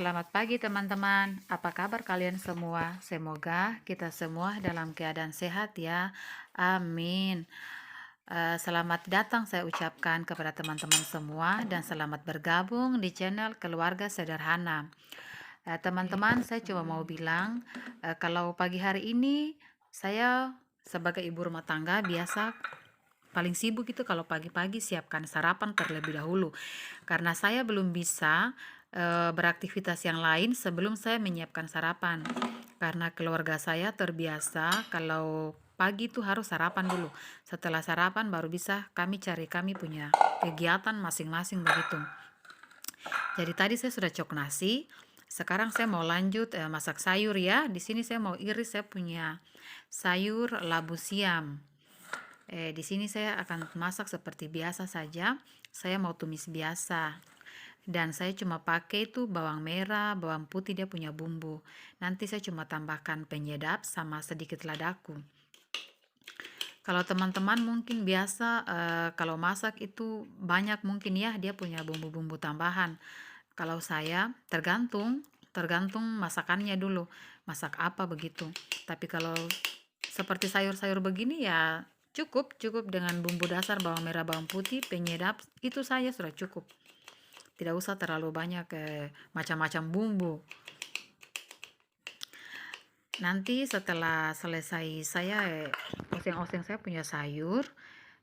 Selamat pagi teman-teman, apa kabar kalian semua? Semoga kita semua dalam keadaan sehat ya, amin. Selamat datang saya ucapkan kepada teman-teman semua dan selamat bergabung di channel Keluarga Sederhana. Teman-teman, saya cuma mau bilang, kalau pagi hari ini saya sebagai ibu rumah tangga biasa paling sibuk itu kalau pagi-pagi siapkan sarapan terlebih dahulu, karena saya belum bisa beraktivitas yang lain sebelum saya menyiapkan sarapan. Karena keluarga saya terbiasa kalau pagi itu harus sarapan dulu. Setelah sarapan baru bisa kami punya kegiatan masing-masing begitu. Jadi tadi saya sudah cok nasi. Sekarang saya mau lanjut masak sayur ya. Di sini saya mau iris saya punya sayur labu siam. Di sini saya akan masak seperti biasa saja. Saya mau tumis biasa. Dan saya cuma pakai itu bawang merah, bawang putih dia punya bumbu. Nanti saya cuma tambahkan penyedap sama sedikit ladaku. Kalau teman-teman mungkin biasa kalau masak itu banyak mungkin ya dia punya bumbu-bumbu tambahan. Kalau saya tergantung masakannya dulu. Masak apa begitu. Tapi kalau seperti sayur-sayur begini ya cukup dengan bumbu dasar bawang merah, bawang putih, penyedap itu saja sudah cukup. Tidak usah terlalu banyak macam-macam bumbu. Nanti setelah selesai saya oseng-oseng saya punya sayur,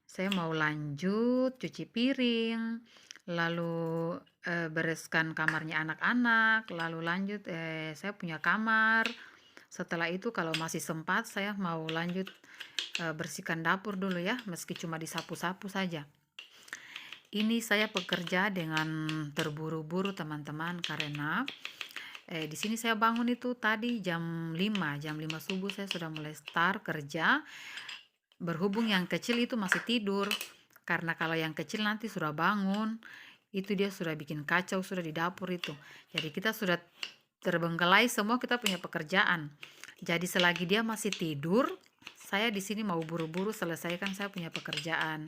saya mau lanjut cuci piring, lalu bereskan kamarnya anak-anak, lalu lanjut saya punya kamar. Setelah itu kalau masih sempat saya mau lanjut bersihkan dapur dulu ya, meski cuma disapu-sapu saja. Ini saya bekerja dengan terburu-buru teman-teman karena di sini saya bangun itu tadi jam 5 subuh saya sudah mulai start kerja. Berhubung yang kecil itu masih tidur, karena kalau yang kecil nanti sudah bangun, itu dia sudah bikin kacau sudah di dapur itu. Jadi kita sudah terbengkelai semua kita punya pekerjaan. Jadi selagi dia masih tidur, saya di sini mau buru-buru selesaikan saya punya pekerjaan.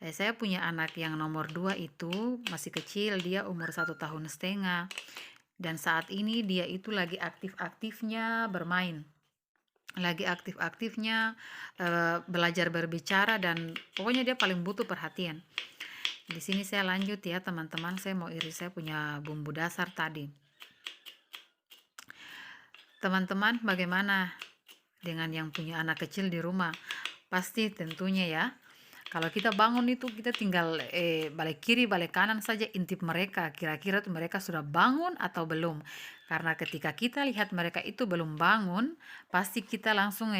Saya punya anak yang nomor 2 itu masih kecil, dia umur 1,5 tahun. Dan saat ini dia itu lagi aktif-aktifnya bermain. Lagi aktif-aktifnya belajar berbicara dan pokoknya dia paling butuh perhatian. Di sini saya lanjut ya teman-teman, saya mau iris saya punya bumbu dasar tadi. Teman-teman, bagaimana dengan yang punya anak kecil di rumah? Pasti tentunya ya, kalau kita bangun itu kita tinggal balik kiri balik kanan saja intip mereka, kira-kira tuh mereka sudah bangun atau belum. Karena ketika kita lihat mereka itu belum bangun, pasti kita langsung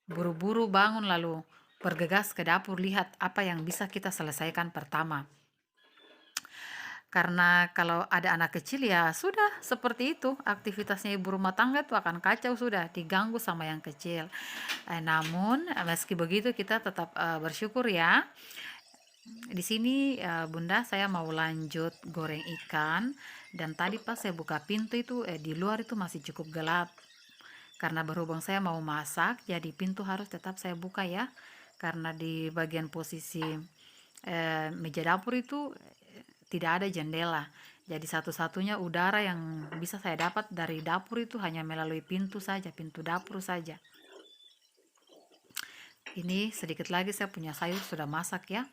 buru-buru bangun lalu bergegas ke dapur lihat apa yang bisa kita selesaikan pertama. Karena kalau ada anak kecil ya sudah seperti itu, aktivitasnya ibu rumah tangga itu akan kacau sudah, diganggu sama yang kecil. Namun meski begitu kita tetap bersyukur ya. Di sini Bunda saya mau lanjut goreng ikan, dan tadi pas saya buka pintu itu di luar itu masih cukup gelap. Karena berhubung saya mau masak, jadi pintu harus tetap saya buka ya. Karena di bagian posisi meja dapur itu tidak ada jendela. Jadi satu-satunya udara yang bisa saya dapat dari dapur itu hanya melalui pintu saja, pintu dapur saja. Ini sedikit lagi saya punya sayur sudah masak ya.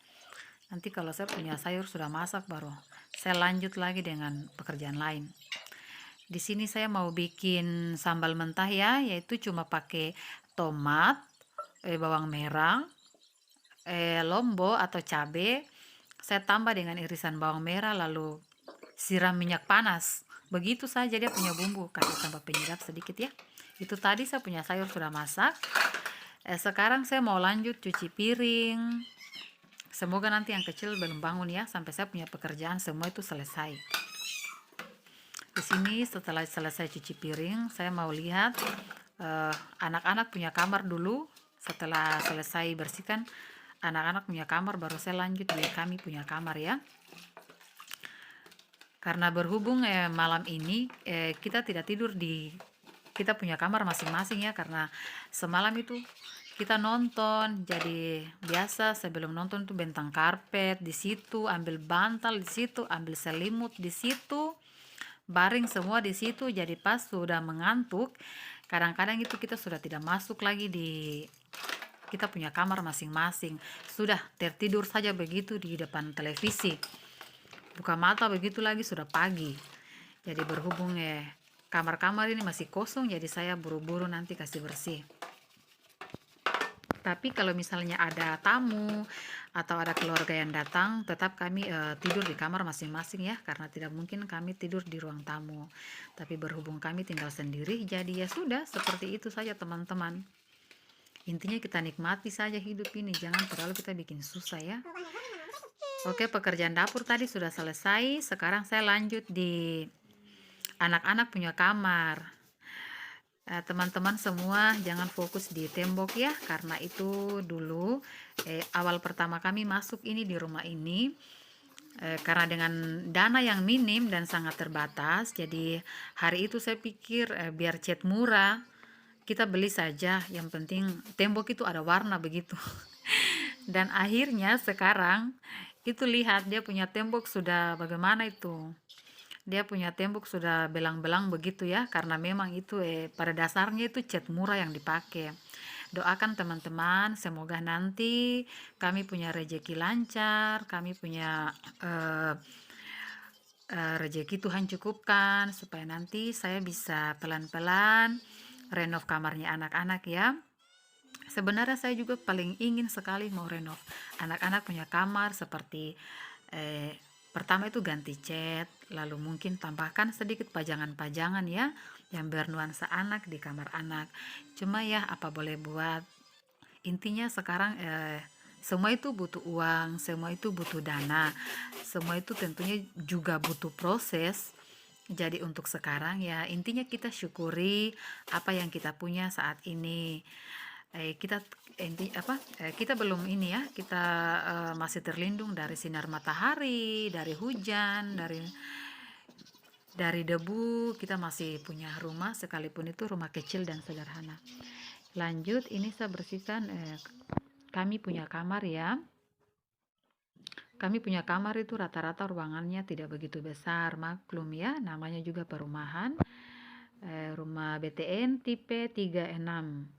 Nanti kalau saya punya sayur sudah masak baru saya lanjut lagi dengan pekerjaan lain. Di sini saya mau bikin sambal mentah ya, yaitu cuma pakai tomat, bawang merah, lombok atau cabai. Saya tambah dengan irisan bawang merah lalu siram minyak panas. Begitu saja dia punya bumbu, kasih tambah penyedap sedikit ya. Itu tadi saya punya sayur sudah masak. Sekarang saya mau lanjut cuci piring. Semoga nanti yang kecil belum bangun ya, sampai saya punya pekerjaan semua itu selesai. Di sini setelah selesai cuci piring, saya mau lihat anak-anak punya kamar dulu. Setelah selesai bersihkan anak-anak punya kamar, baru saya lanjut di kami punya kamar ya. Karena berhubung malam ini kita tidak tidur di kita punya kamar masing-masing ya, karena semalam itu kita nonton. Jadi biasa sebelum nonton tuh bentang karpet di situ, ambil bantal di situ, ambil selimut di situ, baring semua di situ. Jadi pas sudah mengantuk, kadang-kadang itu kita sudah tidak masuk lagi di kita punya kamar masing-masing, sudah tertidur saja begitu di depan televisi, buka mata begitu lagi sudah pagi. Jadi berhubung kamar-kamar ini masih kosong, jadi saya buru-buru nanti kasih bersih. Tapi kalau misalnya ada tamu atau ada keluarga yang datang, tetap kami tidur di kamar masing-masing ya, karena tidak mungkin kami tidur di ruang tamu. Tapi berhubung kami tinggal sendiri, jadi ya sudah, seperti itu saja teman-teman. Intinya kita nikmati saja hidup ini, jangan terlalu kita bikin susah ya. Oke, pekerjaan dapur tadi sudah selesai. Sekarang saya lanjut di anak-anak punya kamar. Teman-teman semua jangan fokus di tembok ya, karena itu dulu awal pertama kami masuk ini di rumah ini, karena dengan dana yang minim dan sangat terbatas, jadi hari itu saya pikir biar cat murah kita beli saja, yang penting tembok itu ada warna begitu. Dan akhirnya sekarang itu lihat dia punya tembok sudah bagaimana itu, dia punya tembok sudah belang-belang begitu ya, karena memang itu pada dasarnya itu cat murah yang dipakai. Doakan teman-teman semoga nanti kami punya rezeki lancar, kami punya rezeki Tuhan cukupkan, supaya nanti saya bisa pelan-pelan renov kamarnya anak-anak ya. Sebenarnya saya juga paling ingin sekali mau renov anak-anak punya kamar, seperti pertama itu ganti cat, lalu mungkin tambahkan sedikit pajangan-pajangan ya yang bernuansa anak di kamar anak. Cuma ya apa boleh buat, intinya sekarang semua itu butuh uang, semua itu butuh dana, semua itu tentunya juga butuh proses. Jadi untuk sekarang ya intinya kita syukuri apa yang kita punya saat ini. Kita kita belum ini ya, kita masih terlindung dari sinar matahari, dari hujan, dari debu. Kita masih punya rumah, sekalipun itu rumah kecil dan sederhana. Lanjut, ini saya bersihkan kami punya kamar ya. Kami punya kamar itu rata-rata ruangannya tidak begitu besar, maklum ya, namanya juga perumahan. Rumah BTN tipe 36.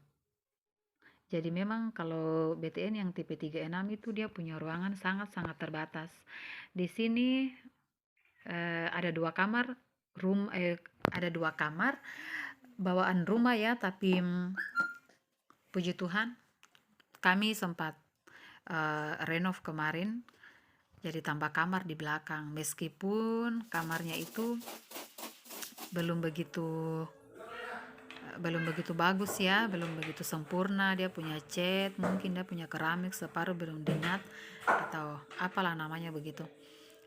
Jadi memang kalau BTN yang tipe 36 itu dia punya ruangan sangat-sangat terbatas. Di sini ada dua kamar, ada dua kamar bawaan rumah ya, tapi puji Tuhan kami sempat renov kemarin, jadi tambah kamar di belakang. Meskipun kamarnya itu belum begitu bagus ya, belum begitu sempurna. Dia punya cat, mungkin dia punya keramik separuh belum dinyat atau apalah namanya begitu.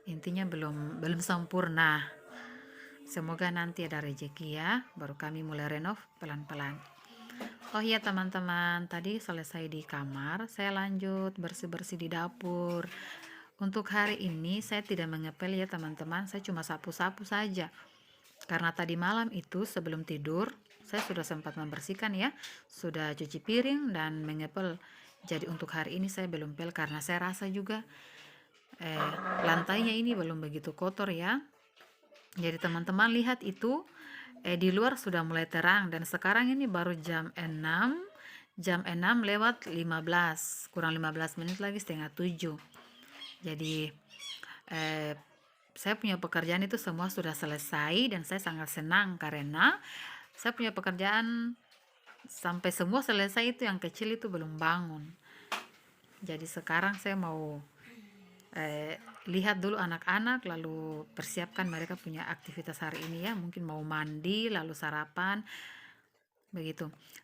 Intinya belum sempurna. Semoga nanti ada rezeki ya, baru kami mulai renov pelan-pelan. Oh iya teman-teman, tadi selesai di kamar, saya lanjut bersih-bersih di dapur. Untuk hari ini saya tidak mengepel ya teman-teman, saya cuma sapu-sapu saja. Karena tadi malam itu sebelum tidur saya sudah sempat membersihkan ya, sudah cuci piring dan mengepel. Jadi untuk hari ini saya belum pel, karena saya rasa juga lantainya ini belum begitu kotor ya. Jadi teman-teman lihat itu di luar sudah mulai terang, dan sekarang ini baru jam 6 lewat 15, kurang 15 menit lagi setengah 7. Jadi saya punya pekerjaan itu semua sudah selesai, dan saya sangat senang karena saya punya pekerjaan sampai semua selesai, itu yang kecil itu belum bangun. Jadi sekarang saya mau lihat dulu anak-anak, lalu persiapkan mereka punya aktivitas hari ini ya, mungkin mau mandi lalu sarapan begitu.